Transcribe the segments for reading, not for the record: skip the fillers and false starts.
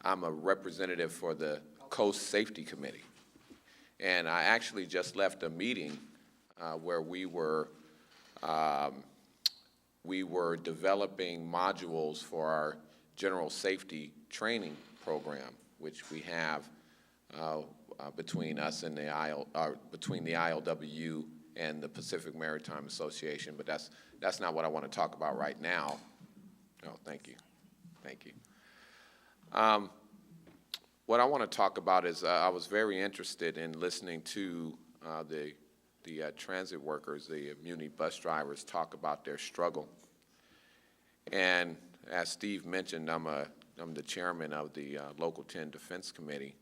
I'm a representative for the Coast Safety Committee. And I actually just left a meeting where we were developing modules for our general safety training program, which we have between us and between the ILWU and the Pacific Maritime Association. But that's not what I want to talk about right now. Oh, thank you. Thank you. What I want to talk about is I was very interested in listening to the transit workers, the Muni bus drivers, talk about their struggle. And as Steve mentioned, I'm the chairman of the Local 10 Defense Committee.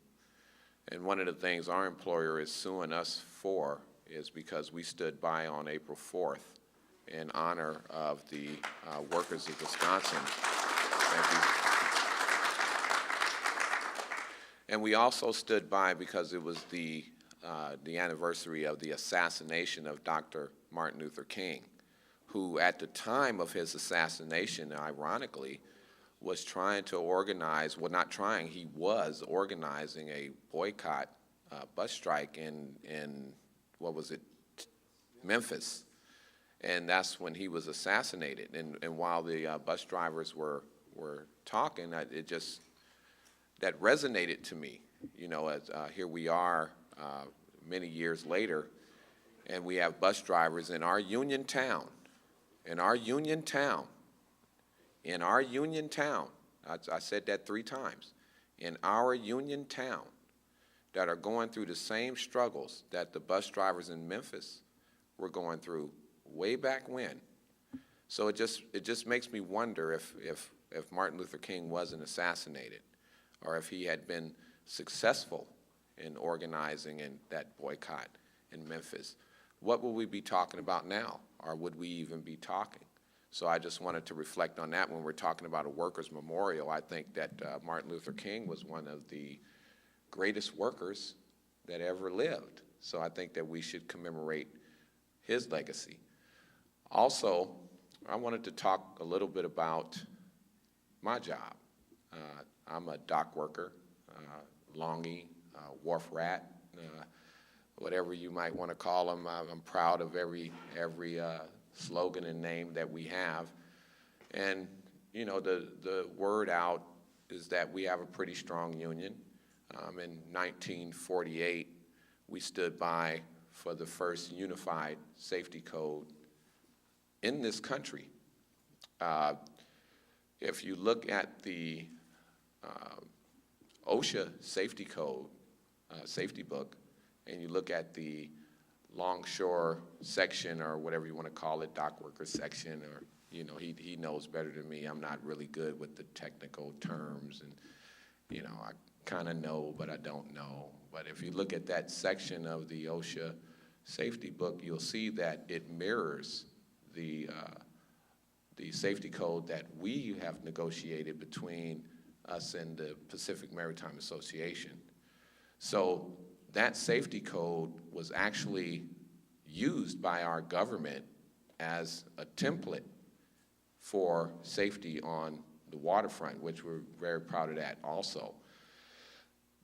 And one of the things our employer is suing us for is because we stood by on April 4th in honor of the workers of Wisconsin. Thank you. And we also stood by because it was the anniversary of the assassination of Dr. Martin Luther King, who at the time of his assassination, ironically, was trying to organize, well, not trying, he was organizing a boycott bus strike in what was it, Memphis. And that's when he was assassinated. And while the bus drivers were talking, that resonated to me. You know, as here we are many years later, and we have bus drivers in our union town, I said that 3 times, in our union town, that are going through the same struggles that the bus drivers in Memphis were going through way back when. So it just makes me wonder if Martin Luther King wasn't assassinated, or if he had been successful in organizing in that boycott in Memphis, what would we be talking about now, or would we even be talking? So I just wanted to reflect on that when we're talking about a workers' memorial. I think that Martin Luther King was one of the greatest workers that ever lived. So I think that we should commemorate his legacy. Also, I wanted to talk a little bit about my job. I'm a dock worker, longie, wharf rat, whatever you might want to call them. I'm proud of every slogan and name that we have. And, you know, the word out is that we have a pretty strong union. In 1948, we stood by for the first unified safety code in this country. If you look at the OSHA safety code, safety book, and you look at the longshore section, or whatever you want to call it, dock worker section, or, you know, he knows better than me. I'm not really good with the technical terms, and, you know, I kind of know, but I don't know. But if you look at that section of the OSHA safety book, you'll see that it mirrors the safety code that we have negotiated between us and the Pacific Maritime Association. So that safety code was actually used by our government as a template for safety on the waterfront, which we're very proud of that also.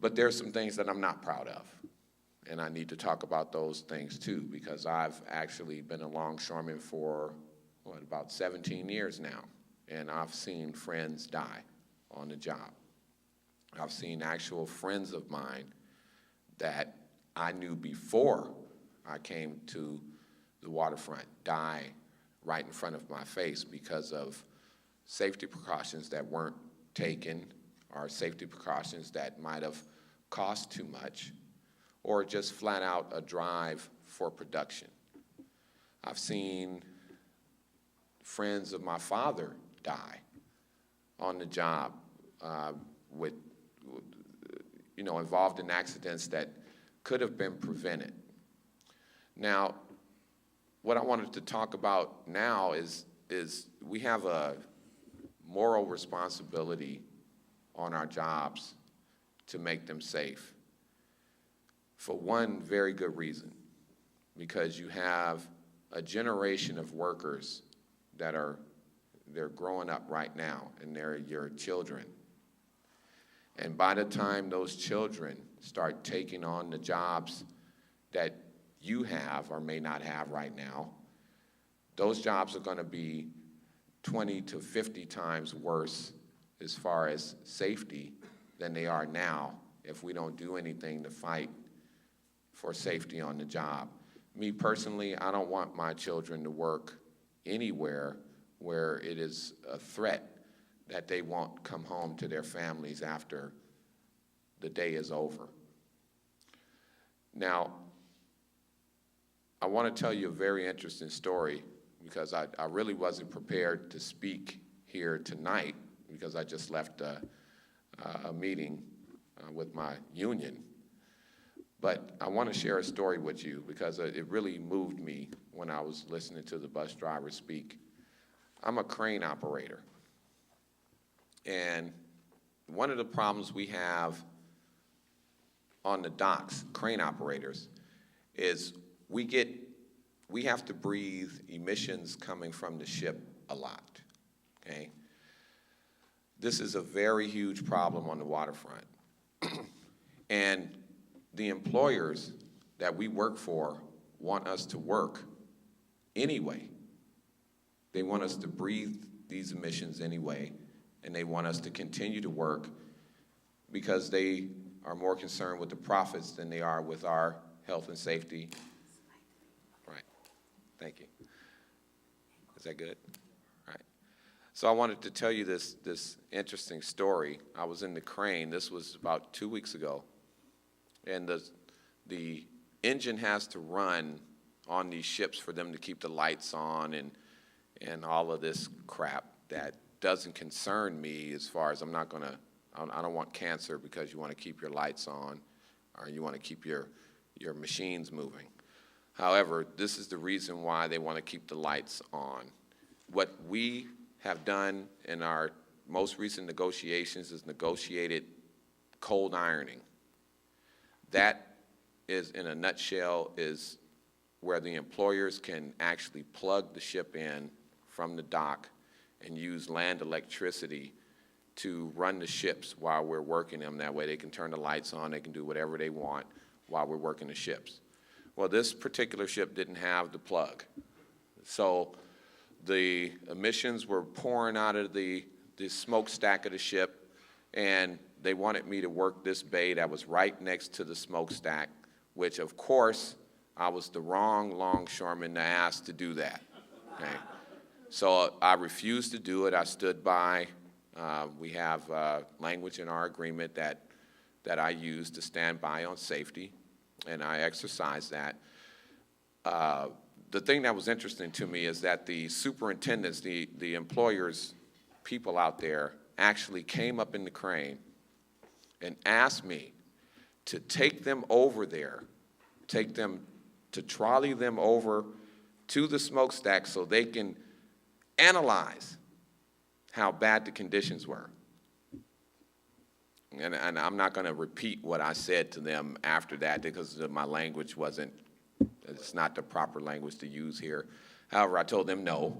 But there's some things that I'm not proud of, and I need to talk about those things too, because I've actually been a longshoreman for, about 17 years now, and I've seen friends die on the job. I've seen actual friends of mine that I knew before I came to the waterfront die right in front of my face because of safety precautions that weren't taken, or safety precautions that might have cost too much, or just flat out a drive for production. I've seen friends of my father die on the job involved in accidents that could have been prevented. Now, what I wanted to talk about now is we have a moral responsibility on our jobs to make them safe, for one very good reason, because you have a generation of workers they're growing up right now, and they're your children. And by the time those children start taking on the jobs that you have or may not have right now, those jobs are going to be 20 to 50 times worse as far as safety than they are now if we don't do anything to fight for safety on the job. Me personally, I don't want my children to work anywhere where it is a threat that they won't come home to their families after the day is over. Now, I want to tell you a very interesting story because I really wasn't prepared to speak here tonight because I just left a meeting with my union. But I want to share a story with you because it really moved me when I was listening to the bus driver speak. I'm a crane operator. And one of the problems we have on the docks, crane operators, is we have to breathe emissions coming from the ship a lot, okay? This is a very huge problem on the waterfront. And the employers that we work for want us to work anyway. They want us to breathe these emissions anyway, and they want us to continue to work because they are more concerned with the profits than they are with our health and safety. Right. Thank you. Is that good? All right. So I wanted to tell you this interesting story. I was in the crane. This was about 2 weeks ago. And the engine has to run on these ships for them to keep the lights on and all of this crap that doesn't concern me as far as I don't want cancer because you want to keep your lights on or you want to keep your machines moving. However, this is the reason why they want to keep the lights on. What we have done in our most recent negotiations is negotiated cold ironing. That is, in a nutshell, is where the employers can actually plug the ship in from the dock and use land electricity to run the ships while we're working them. That way they can turn the lights on, they can do whatever they want while we're working the ships. Well, this particular ship didn't have the plug. So the emissions were pouring out of the smokestack of the ship, and they wanted me to work this bay that was right next to the smokestack, which, of course, I was the wrong longshoreman to ask to do that. Okay? So I refused to do it. I stood by. We have language in our agreement that I use to stand by on safety, and I exercise that. The thing that was interesting to me is that the superintendents, the employers, people out there, actually came up in the crane and asked me to take them over there, to trolley them over to the smokestack so they can analyze how bad the conditions were. And I'm not going to repeat what I said to them after that because my language it's not the proper language to use here. However, I told them no.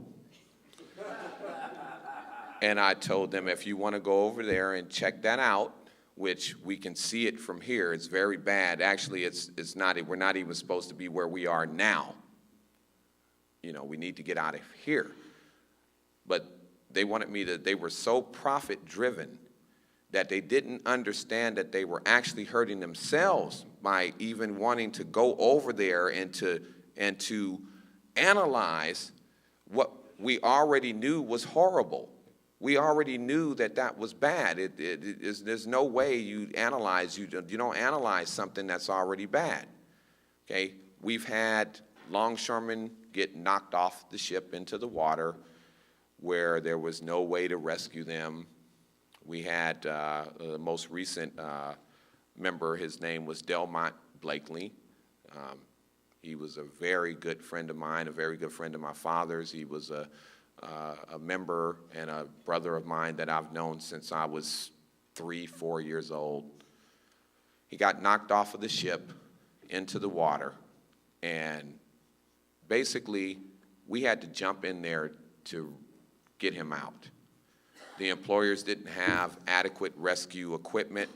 And I told them, if you want to go over there and check that out, which we can see it from here, it's very bad. Actually, it's not. We're not even supposed to be where we are now. You know, we need to get out of here. But they wanted me to, they were so profit-driven that they didn't understand that they were actually hurting themselves by even wanting to go over there and to analyze what we already knew was horrible. We already knew that was bad. There's no way you don't analyze something that's already bad. Okay? We've had longshoremen get knocked off the ship into the water where there was no way to rescue them. We had the most recent member, his name was Delmont Blakely. He was a very good friend of mine, a very good friend of my father's. He was a member and a brother of mine that I've known since I was 3-4 years old. He got knocked off of the ship into the water, and basically we had to jump in there to get him out. The employers didn't have adequate rescue equipment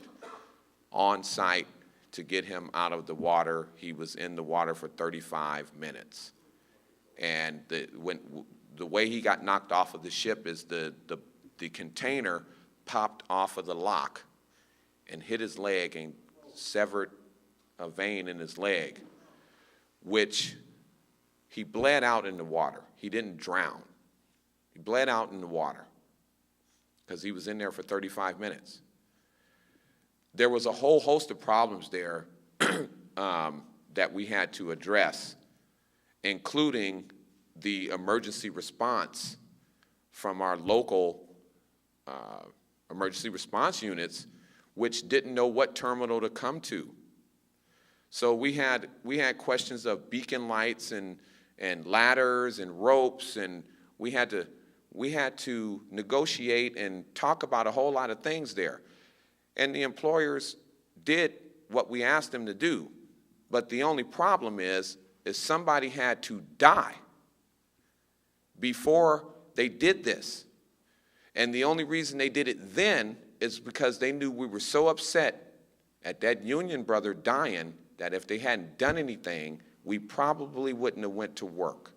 on site to get him out of the water. He was in the water for 35 minutes. And the way he got knocked off of the ship is the container popped off of the lock and hit his leg and severed a vein in his leg, which he bled out in the water. He didn't drown. He bled out in the water because he was in there for 35 minutes. There was a whole host of problems there that we had to address, including the emergency response from our local emergency response units, which didn't know what terminal to come to. So we had questions of beacon lights and ladders and ropes, and we had to negotiate and talk about a whole lot of things there. And the employers did what we asked them to do, but the only problem is somebody had to die before they did this. And the only reason they did it then is because they knew we were so upset at that union brother dying that if they hadn't done anything, we probably wouldn't have went to work.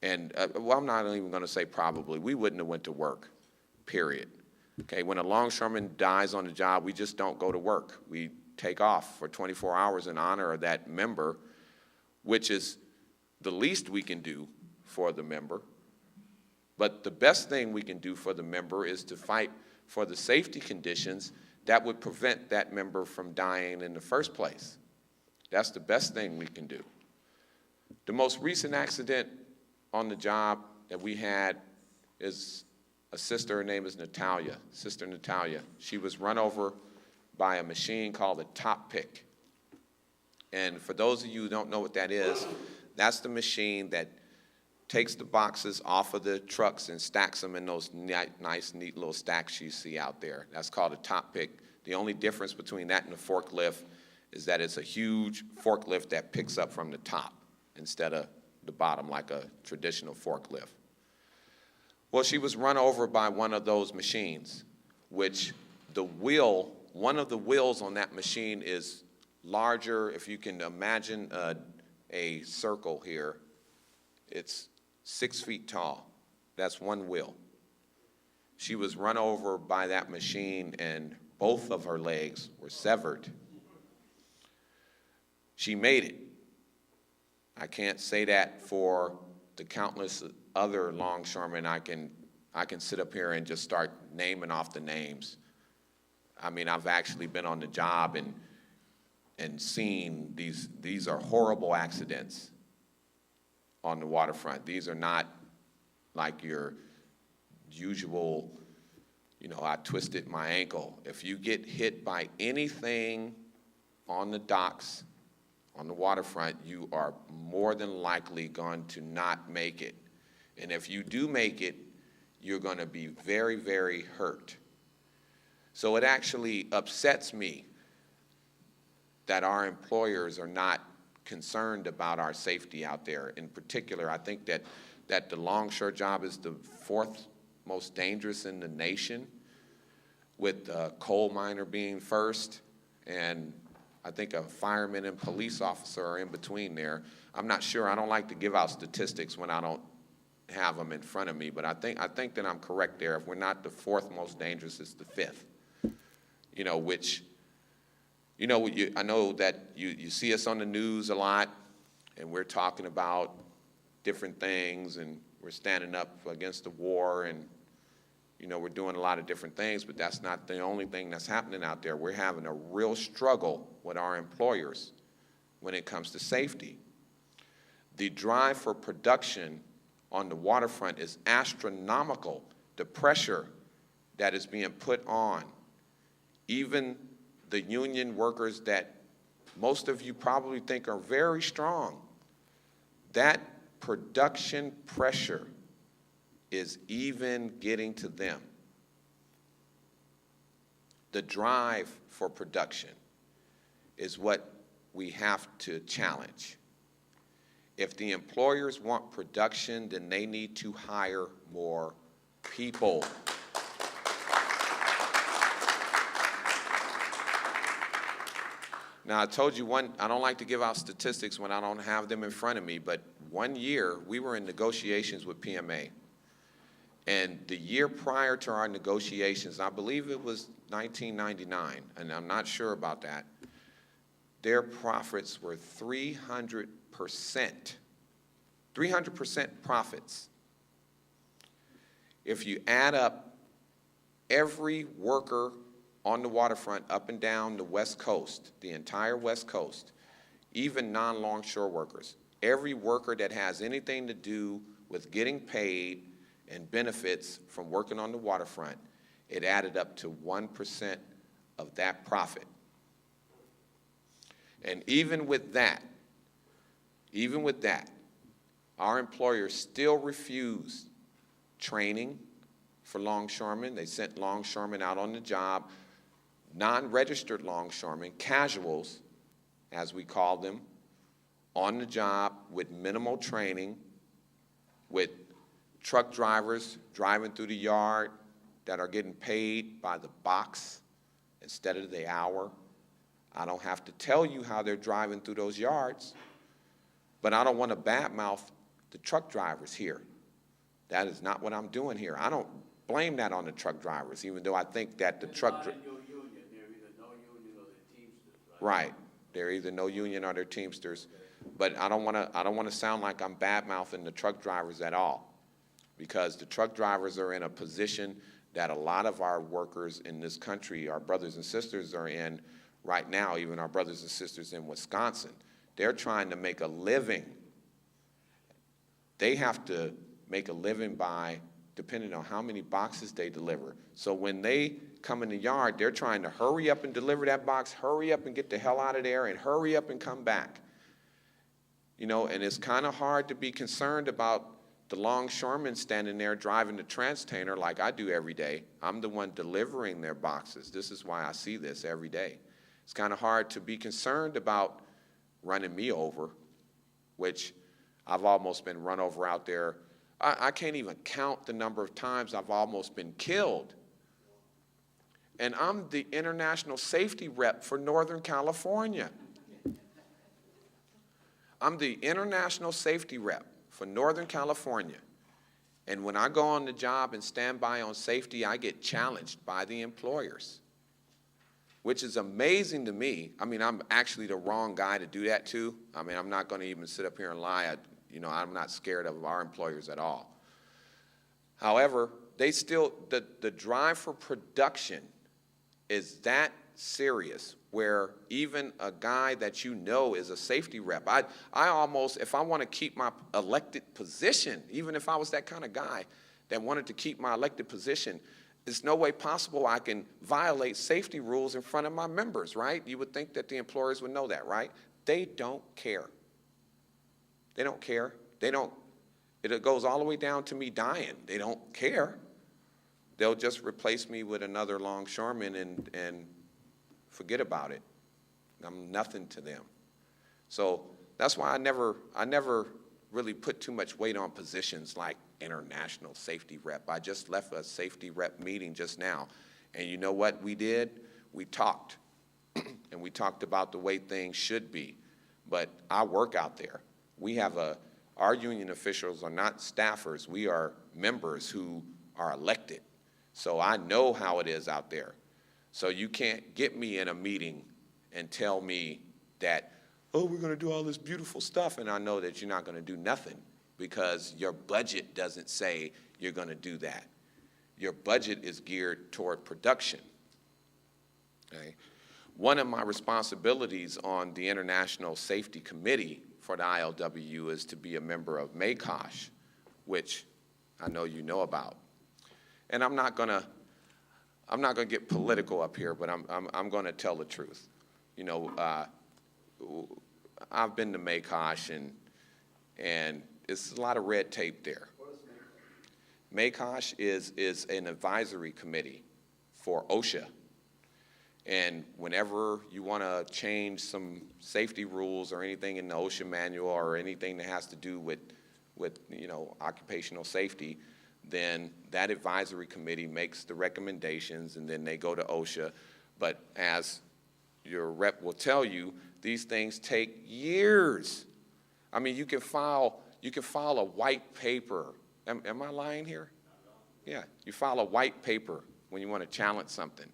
And, well, I'm not even going to say probably. We wouldn't have went to work, period. Okay, when a longshoreman dies on the job, we just don't go to work. We take off for 24 hours in honor of that member, which is the least we can do for the member. But the best thing we can do for the member is to fight for the safety conditions that would prevent that member from dying in the first place. That's the best thing we can do. The most recent accident on the job that we had is a sister. Her name is Natalia, Sister Natalia. She was run over by a machine called a top pick. And for those of you who don't know what that is, that's the machine that takes the boxes off of the trucks and stacks them in those nice, neat little stacks you see out there. That's called a top pick. The only difference between that and a forklift is that it's a huge forklift that picks up from the top instead of the bottom like a traditional forklift. Well, she was run over by one of those machines, which one of the wheels on that machine is larger. If you can imagine a circle here, it's 6 feet tall. That's one wheel. She was run over by that machine and both of her legs were severed. She made it. I can't say that for the countless other longshoremen. I can sit up here and just start naming off the names. I mean, I've actually been on the job and seen these are horrible accidents on the waterfront. These are not like your usual, I twisted my ankle. If you get hit by anything on the docks, on the waterfront, you are more than likely going to not make it. And if you do make it, you're going to be very, very hurt. So it actually upsets me that our employers are not concerned about our safety out there. In particular, I think that the longshore job is the 4th most dangerous in the nation, with a coal miner being first, and I think a fireman and police officer are in between there. I'm not sure. I don't like to give out statistics when I don't have them in front of me, but I think that I'm correct there. If we're not the 4th most dangerous, it's the 5th. I know that you see us on the news a lot, and we're talking about different things, and we're standing up against the war, and we're doing a lot of different things, but that's not the only thing that's happening out there. We're having a real struggle with our employers when it comes to safety. The drive for production on the waterfront is astronomical. The pressure that is being put on, even the union workers that most of you probably think are very strong, that production pressure is even getting to them. The drive for production is what we have to challenge. If the employers want production, then they need to hire more people. Now, I told you I don't like to give out statistics when I don't have them in front of me, but one year we were in negotiations with PMA. And the year prior to our negotiations, I believe it was 1999, and I'm not sure about that, their profits were 300%. 300% profits. If you add up every worker on the waterfront up and down the West Coast, the entire West Coast, even non-longshore workers, every worker that has anything to do with getting paid and benefits from working on the waterfront, it added up to 1% of that profit. And even with that, our employers still refused training for longshoremen. They sent longshoremen out on the job, non-registered longshoremen, casuals, as we call them, on the job with minimal training, with truck drivers driving through the yard that are getting paid by the box instead of the hour. I don't have to tell you how they're driving through those yards, but I don't want to badmouth the truck drivers here. That is not what I'm doing here. I don't blame that on the truck drivers, even though I think that the truck drivers. Right. They're either no union or they're Teamsters. But I don't want to sound like I'm bad-mouthing the truck drivers at all, because the truck drivers are in a position that a lot of our workers in this country, our brothers and sisters, are in right now, even our brothers and sisters in Wisconsin. They're trying to make a living. They have to make a living by depending on how many boxes they deliver. So when they come in the yard, they're trying to hurry up and deliver that box, hurry up and get the hell out of there, and hurry up and come back. You know, and it's kind of hard to be concerned about the longshoremen standing there driving the transtainer like I do every day. I'm the one delivering their boxes. This is why I see this every day. It's kind of hard to be concerned about running me over, which I've almost been run over out there. I can't even count the number of times I've almost been killed. And I'm the international safety rep for Northern California. I'm the international safety rep for Northern California. And when I go on the job and stand by on safety, I get challenged by the employers, which is amazing to me. I mean, I'm actually the wrong guy to do that to. I mean, I'm not going to even sit up here and lie. I'm not scared of our employers at all. However, they still, the drive for production is that serious, where even a guy that you know is a safety rep, I almost, if I want to keep my elected position, even if I was that kind of guy that wanted to keep my elected position, there's no way possible I can violate safety rules in front of my members, right? You would think that the employers would know that, right? They don't care. They don't care. It goes all the way down to me dying. They don't care. They'll just replace me with another longshoreman and forget about it. I'm nothing to them. So that's why I never really put too much weight on positions like international safety rep. I just left a safety rep meeting just now. And you know what we did? We talked. And we talked about the way things should be. But I work out there. We have our union officials are not staffers. We are members who are elected. So I know how it is out there. So you can't get me in a meeting and tell me that, oh, we're going to do all this beautiful stuff, and I know that you're not going to do nothing because your budget doesn't say you're going to do that. Your budget is geared toward production. Okay? One of my responsibilities on the International Safety Committee for the ILWU is to be a member of MACOSH, which I know you know about. And I'm not gonna get political up here, but I'm gonna tell the truth. You know, I've been to MACOSH, and it's a lot of red tape there. MACOSH is an advisory committee for OSHA. And whenever you want to change some safety rules or anything in the OSHA manual or anything that has to do with occupational safety, then that advisory committee makes the recommendations, and then they go to OSHA. But as your rep will tell you, these things take years. I mean, you can file a white paper. Am I lying here? Yeah, you file a white paper when you want to challenge something.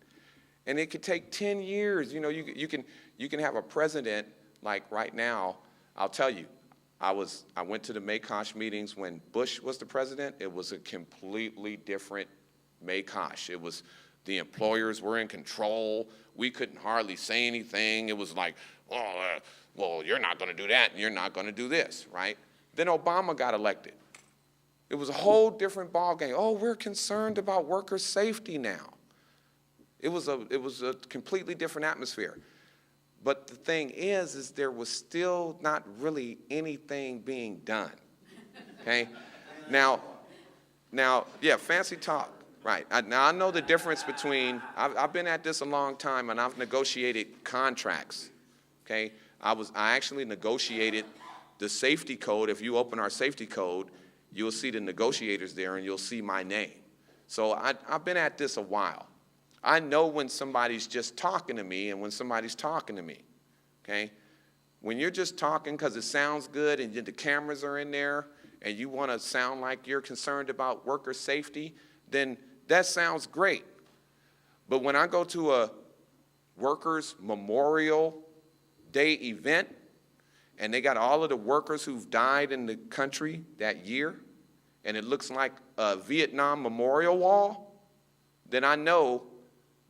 And it could take 10 years. You know, you can have a president, like right now, I'll tell you, I went to the MACOSH meetings when Bush was the president. It was a completely different MACOSH. It was, the employers were in control. We couldn't hardly say anything. It was like, well, you're not going to do that, and you're not going to do this, right? Then Obama got elected. It was a whole different ballgame. Oh, we're concerned about worker safety now. It was a completely different atmosphere. But the thing is there was still not really anything being done, okay? Now, yeah, fancy talk, right. Now, I know the difference between, I've been at this a long time, and I've negotiated contracts, okay? I actually negotiated the safety code. If you open our safety code, you'll see the negotiators there, and you'll see my name. So I've been at this a while. I know when somebody's just talking to me and when somebody's talking to me, okay? When you're just talking because it sounds good and the cameras are in there and you want to sound like you're concerned about worker safety, then that sounds great. But when I go to a Workers' Memorial Day event and they got all of the workers who've died in the country that year and it looks like a Vietnam memorial wall, then I know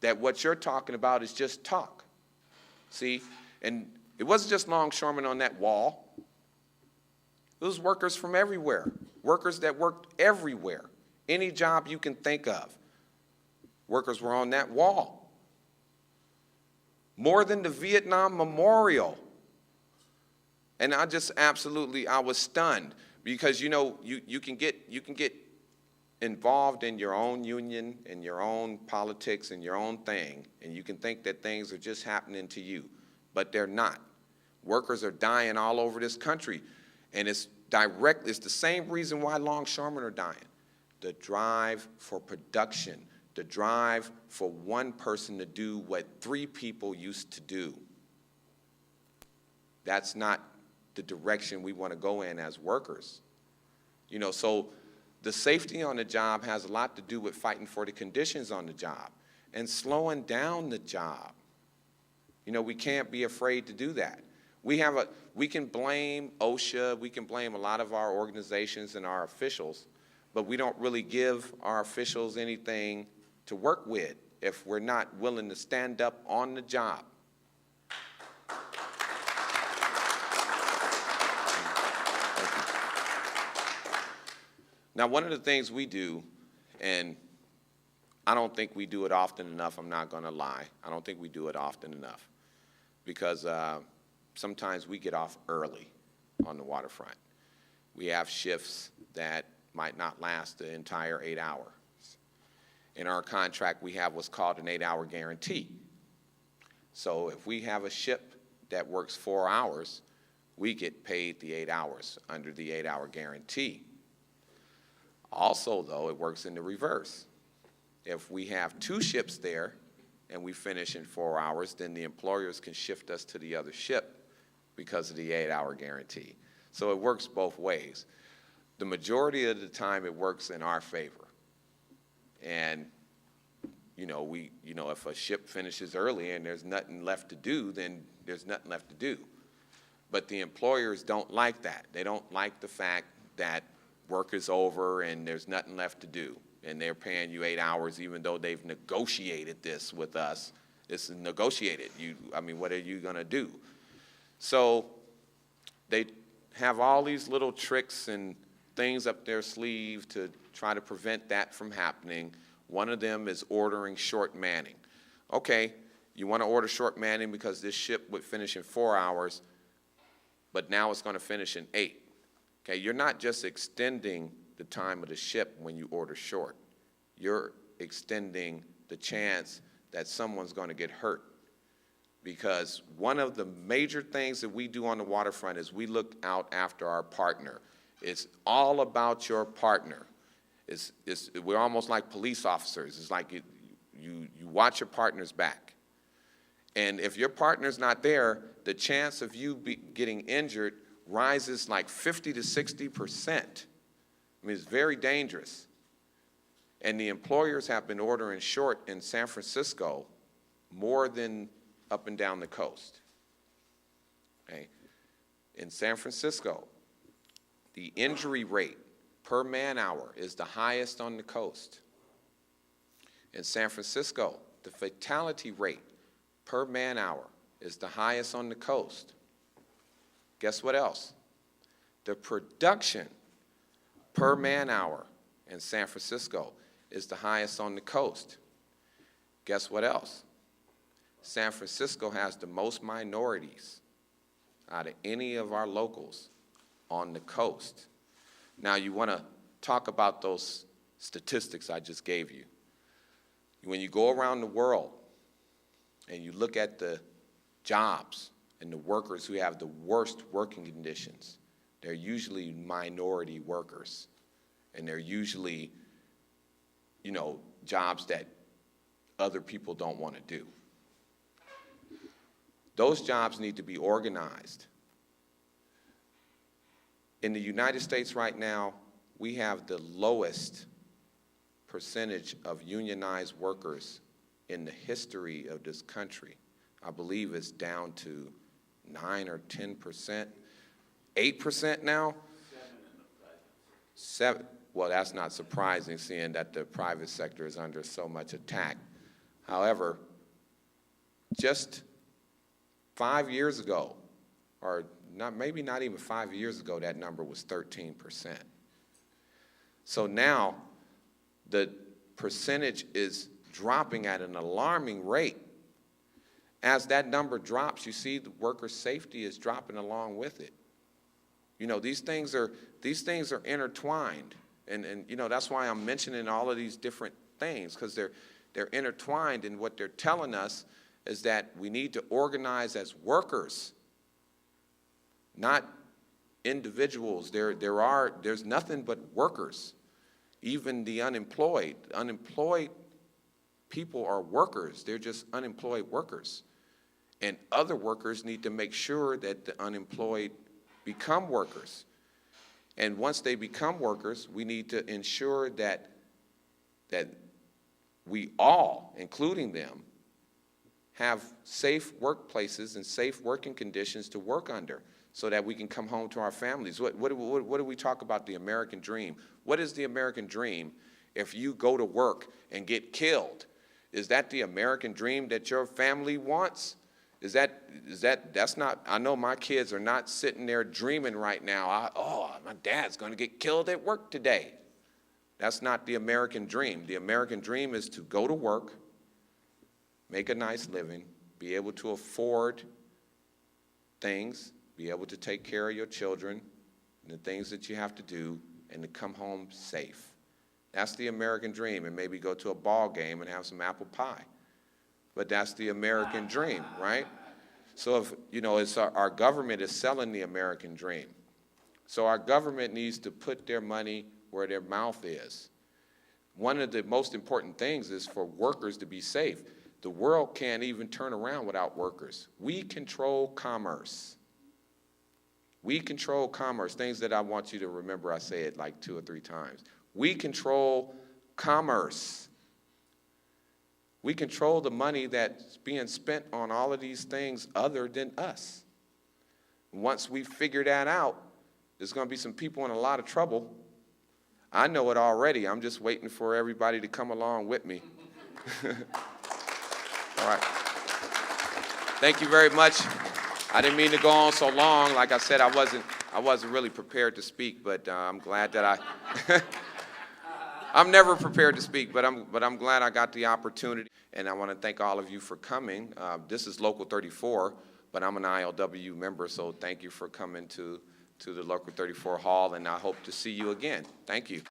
that what you're talking about is just talk. See? And it wasn't just longshoremen on that wall. It was workers from everywhere, workers that worked everywhere, any job you can think of. Workers were on that wall. More than the Vietnam Memorial. And I was stunned because, you know, you can get involved in your own union and your own politics and your own thing, and you can think that things are just happening to you, but they're not. Workers are dying all over this country, and it's the same reason why longshoremen are dying. The drive for production, the drive for one person to do what 3 people used to do. That's not the direction we want to go in as workers. You know, so the safety on the job has a lot to do with fighting for the conditions on the job and slowing down the job. You know, we can't be afraid to do that. We can blame OSHA, we can blame a lot of our organizations and our officials, but we don't really give our officials anything to work with if we're not willing to stand up on the job. Now, one of the things we do, and I don't think we do it often enough, I'm not going to lie. I don't think we do it often enough because sometimes we get off early on the waterfront. We have shifts that might not last the entire 8 hours. In our contract, we have what's called an 8-hour guarantee. So if we have a ship that works 4 hours, we get paid the 8 hours under the 8-hour guarantee. Also, though, it works in the reverse. If we have 2 ships there and we finish in 4 hours, then the employers can shift us to the other ship because of the 8-hour guarantee. So it works both ways. The majority of the time, it works in our favor. And, you know, if a ship finishes early and there's nothing left to do, then there's nothing left to do. But the employers don't like that. They don't like the fact that work is over and there's nothing left to do. And they're paying you 8 hours even though they've negotiated this with us. This is negotiated. What are you going to do? So they have all these little tricks and things up their sleeve to try to prevent that from happening. One of them is ordering short manning. Okay, you want to order short manning because this ship would finish in 4 hours, but now it's going to finish in 8. Okay, you're not just extending the time of the ship when you order short. You're extending the chance that someone's going to get hurt. Because one of the major things that we do on the waterfront is we look out after our partner. It's all about your partner. We're almost like police officers. It's like you watch your partner's back. And if your partner's not there, the chance of you getting injured rises like 50 to 60%. I mean, it's very dangerous. And the employers have been ordering short in San Francisco more than up and down the coast. Okay? In San Francisco, the injury rate per man hour is the highest on the coast. In San Francisco, the fatality rate per man hour is the highest on the coast. Guess what else? The production per man hour in San Francisco is the highest on the coast. Guess what else? San Francisco has the most minorities out of any of our locals on the coast. Now, you want to talk about those statistics I just gave you. When you go around the world and you look at the jobs and the workers who have the worst working conditions, they're usually minority workers. And they're usually, jobs that other people don't want to do. Those jobs need to be organized. In the United States right now, we have the lowest percentage of unionized workers in the history of this country. I believe it's down to 9 or 10%, 8% now? 7. Well, that's not surprising, seeing that the private sector is under so much attack. However, just 5 years ago, or maybe not even 5 years ago, that number was 13%. So now the percentage is dropping at an alarming rate. As that number drops, you see the worker safety is dropping along with it. These things are intertwined. And that's why I'm mentioning all of these different things, because they're intertwined, and what they're telling us is that we need to organize as workers, not individuals. There's nothing but workers. Even the unemployed people are workers. They're just unemployed workers. And other workers need to make sure that the unemployed become workers. And once they become workers, we need to ensure that we all, including them, have safe workplaces and safe working conditions to work under so that we can come home to our families. What do we talk about the American dream? What is the American dream if you go to work and get killed? Is that the American dream that your family wants? That's not, I know my kids are not sitting there dreaming right now, my dad's going to get killed at work today. That's not the American dream. The American dream is to go to work, make a nice living, be able to afford things, be able to take care of your children and the things that you have to do, and to come home safe. That's the American dream, and maybe go to a ball game and have some apple pie. But that's the American dream, right? So if, it's our government is selling the American dream. So our government needs to put their money where their mouth is. One of the most important things is for workers to be safe. The world can't even turn around without workers. We control commerce. We control commerce, things that I want you to remember. I say it like 2 or 3 times. We control commerce. We control the money that's being spent on all of these things other than us. Once we figure that out, there's going to be some people in a lot of trouble. I know it already. I'm just waiting for everybody to come along with me. All right. Thank you very much. I didn't mean to go on so long. Like I said, I wasn't really prepared to speak, but I'm glad that I'm never prepared to speak, but I'm glad I got the opportunity. And I want to thank all of you for coming. This is Local 34, but I'm an ILWU member, so thank you for coming to the Local 34 Hall, and I hope to see you again. Thank you.